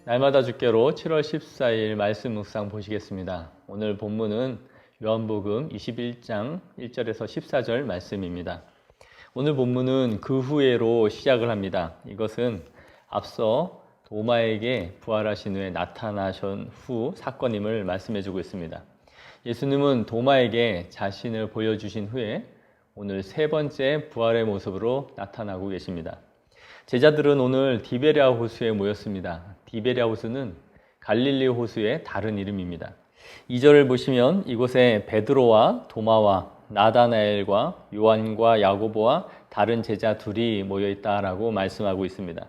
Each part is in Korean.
날마다 주께로 7월 14일 말씀 묵상 보시겠습니다. 오늘 본문은 요한복음 21장 1절에서 14절 말씀입니다. 오늘 본문은 그 후에로 시작을 합니다. 이것은 앞서 도마에게 부활하신 후에 나타나신 후 사건임을 말씀해주고 있습니다. 예수님은 도마에게 자신을 보여주신 후에 오늘 세 번째 부활의 모습으로 나타나고 계십니다. 제자들은 오늘 디베랴 호수에 모였습니다. 디베랴 호수는 갈릴리 호수의 다른 이름입니다. 2절을 보시면 이곳에 베드로와 도마와 나다나엘과 요한과 야고보와 다른 제자 둘이 모여있다라고 말씀하고 있습니다.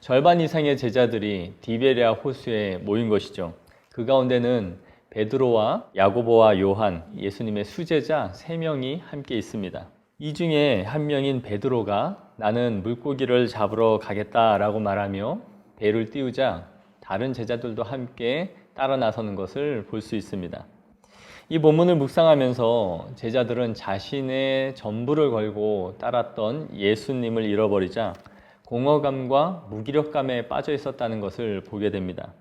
절반 이상의 제자들이 디베랴 호수에 모인 것이죠. 그 가운데는 베드로와 야고보와 요한, 예수님의 수제자 3명이 함께 있습니다. 이 중에 한 명인 베드로가 나는 물고기를 잡으러 가겠다라고 말하며 배를 띄우자 다른 제자들도 함께 따라 나서는 것을 볼 수 있습니다. 이 본문을 묵상하면서 제자들은 자신의 전부를 걸고 따랐던 예수님을 잃어버리자 공허감과 무기력감에 빠져 있었다는 것을 보게 됩니다.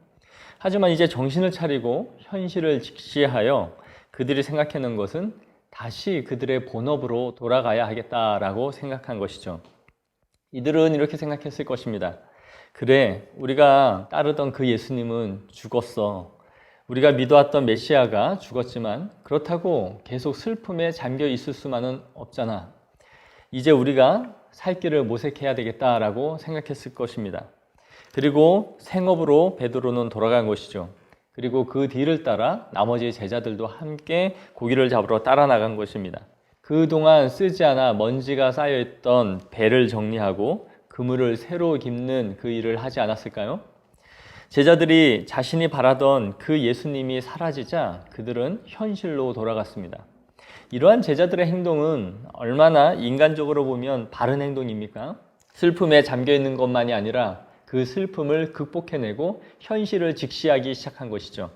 하지만 이제 정신을 차리고 현실을 직시하여 그들이 생각해낸 것은 다시 그들의 본업으로 돌아가야 하겠다라고 생각한 것이죠. 이들은 이렇게 생각했을 것입니다. 그래, 우리가 따르던 그 예수님은 죽었어. 우리가 믿어왔던 메시아가 죽었지만 그렇다고 계속 슬픔에 잠겨 있을 수만은 없잖아. 이제 우리가 살 길을 모색해야 되겠다라고 생각했을 것입니다. 그리고 생업으로 베드로는 돌아간 것이죠. 그리고 그 뒤를 따라 나머지 제자들도 함께 고기를 잡으러 따라 나간 것입니다. 그동안 쓰지 않아 먼지가 쌓여있던 배를 정리하고 그물을 새로 깁는 그 일을 하지 않았을까요? 제자들이 자신이 바라던 그 예수님이 사라지자 그들은 현실로 돌아갔습니다. 이러한 제자들의 행동은 얼마나 인간적으로 보면 바른 행동입니까? 슬픔에 잠겨있는 것만이 아니라 그 슬픔을 극복해내고 현실을 직시하기 시작한 것이죠.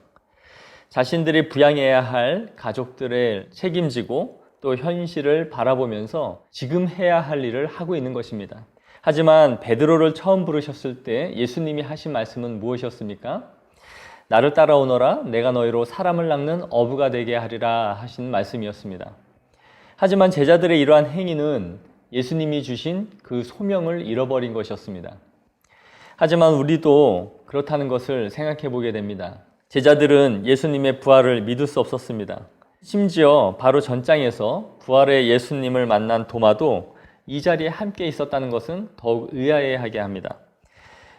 자신들이 부양해야 할 가족들을 책임지고 또 현실을 바라보면서 지금 해야 할 일을 하고 있는 것입니다. 하지만 베드로를 처음 부르셨을 때 예수님이 하신 말씀은 무엇이었습니까? 나를 따라오너라 내가 너희로 사람을 낚는 어부가 되게 하리라 하신 말씀이었습니다. 하지만 제자들의 이러한 행위는 예수님이 주신 그 소명을 잃어버린 것이었습니다. 하지만 우리도 그렇다는 것을 생각해 보게 됩니다. 제자들은 예수님의 부활을 믿을 수 없었습니다. 심지어 바로 전장에서 부활의 예수님을 만난 도마도 이 자리에 함께 있었다는 것은 더욱 의아해하게 합니다.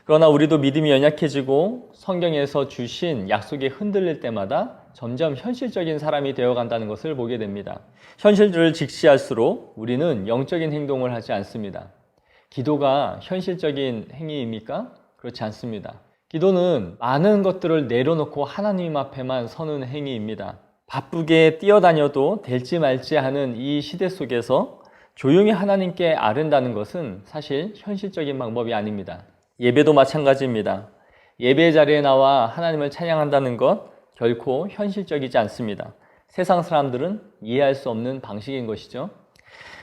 그러나 우리도 믿음이 연약해지고 성경에서 주신 약속이 흔들릴 때마다 점점 현실적인 사람이 되어간다는 것을 보게 됩니다. 현실들을 직시할수록 우리는 영적인 행동을 하지 않습니다. 기도가 현실적인 행위입니까? 그렇지 않습니다. 기도는 많은 것들을 내려놓고 하나님 앞에만 서는 행위입니다. 바쁘게 뛰어다녀도 될지 말지 하는 이 시대 속에서 조용히 하나님께 아른다는 것은 사실 현실적인 방법이 아닙니다. 예배도 마찬가지입니다. 예배 자리에 나와 하나님을 찬양한다는 것 결코 현실적이지 않습니다. 세상 사람들은 이해할 수 없는 방식인 것이죠.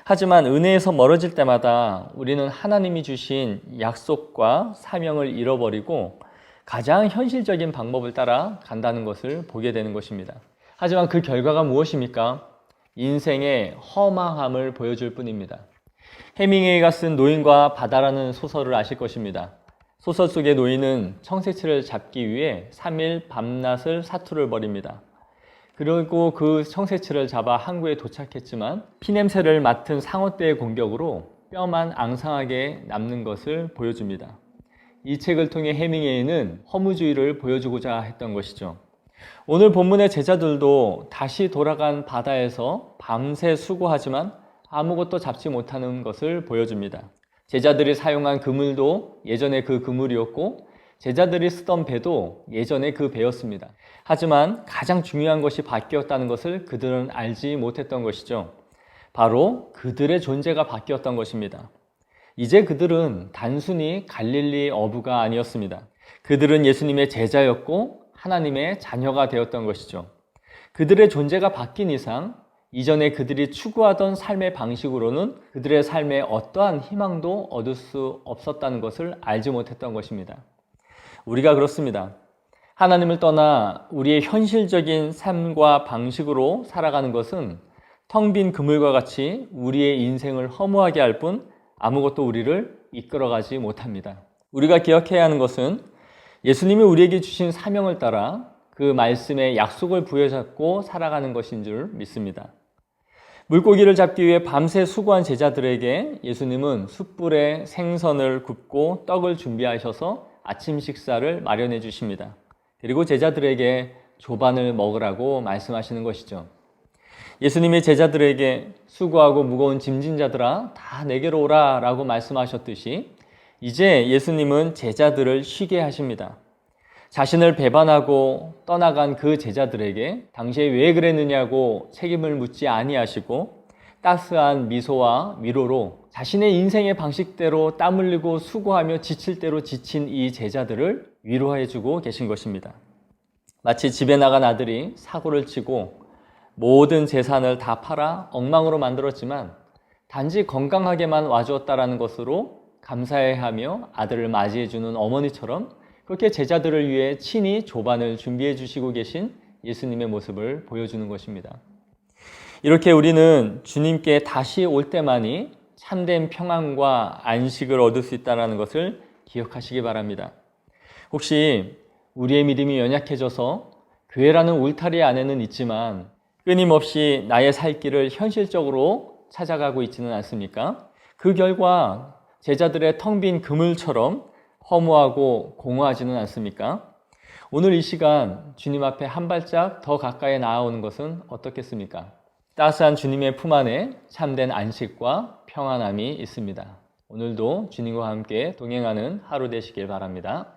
하지만 은혜에서 멀어질 때마다 우리는 하나님이 주신 약속과 사명을 잃어버리고 가장 현실적인 방법을 따라 간다는 것을 보게 되는 것입니다. 하지만 그 결과가 무엇입니까? 인생의 허망함을 보여줄 뿐입니다. 해밍웨이가 쓴 노인과 바다라는 소설을 아실 것입니다. 소설 속의 노인은 청새치를 잡기 위해 3일 밤낮을 사투를 벌입니다. 그리고 그 청새치를 잡아 항구에 도착했지만 피냄새를 맡은 상어떼의 공격으로 뼈만 앙상하게 남는 것을 보여줍니다. 이 책을 통해 해밍웨이는 허무주의를 보여주고자 했던 것이죠. 오늘 본문의 제자들도 다시 돌아간 바다에서 밤새 수고하지만 아무것도 잡지 못하는 것을 보여줍니다. 제자들이 사용한 그물도 예전에 그 그물이었고 제자들이 쓰던 배도 예전에 그 배였습니다. 하지만 가장 중요한 것이 바뀌었다는 것을 그들은 알지 못했던 것이죠. 바로 그들의 존재가 바뀌었던 것입니다. 이제 그들은 단순히 갈릴리 어부가 아니었습니다. 그들은 예수님의 제자였고 하나님의 자녀가 되었던 것이죠. 그들의 존재가 바뀐 이상 이전에 그들이 추구하던 삶의 방식으로는 그들의 삶에 어떠한 희망도 얻을 수 없었다는 것을 알지 못했던 것입니다. 우리가 그렇습니다. 하나님을 떠나 우리의 현실적인 삶과 방식으로 살아가는 것은 텅 빈 그물과 같이 우리의 인생을 허무하게 할 뿐 아무것도 우리를 이끌어가지 못합니다. 우리가 기억해야 하는 것은 예수님이 우리에게 주신 사명을 따라 그 말씀의 약속을 부여잡고 살아가는 것인 줄 믿습니다. 물고기를 잡기 위해 밤새 수고한 제자들에게 예수님은 숯불에 생선을 굽고 떡을 준비하셔서 아침 식사를 마련해 주십니다. 그리고 제자들에게 조반을 먹으라고 말씀하시는 것이죠. 예수님이 제자들에게 수고하고 무거운 짐진 자들아 다 내게로 오라 라고 말씀하셨듯이 이제 예수님은 제자들을 쉬게 하십니다. 자신을 배반하고 떠나간 그 제자들에게 당시에 왜 그랬느냐고 책임을 묻지 아니하시고 따스한 미소와 위로로 자신의 인생의 방식대로 땀 흘리고 수고하며 지칠 대로 지친 이 제자들을 위로해주고 계신 것입니다. 마치 집에 나간 아들이 사고를 치고 모든 재산을 다 팔아 엉망으로 만들었지만 단지 건강하게만 와주었다라는 것으로 감사해하며 아들을 맞이해주는 어머니처럼 그렇게 제자들을 위해 친히 조반을 준비해 주시고 계신 예수님의 모습을 보여주는 것입니다. 이렇게 우리는 주님께 다시 올 때만이 참된 평안과 안식을 얻을 수 있다는 것을 기억하시기 바랍니다. 혹시 우리의 믿음이 연약해져서 교회라는 울타리 안에는 있지만 끊임없이 나의 살 길을 현실적으로 찾아가고 있지는 않습니까? 그 결과 제자들의 텅 빈 그물처럼 허무하고 공허하지는 않습니까? 오늘 이 시간 주님 앞에 한 발짝 더 가까이 나아오는 것은 어떻겠습니까? 따스한 주님의 품 안에 참된 안식과 평안함이 있습니다. 오늘도 주님과 함께 동행하는 하루 되시길 바랍니다.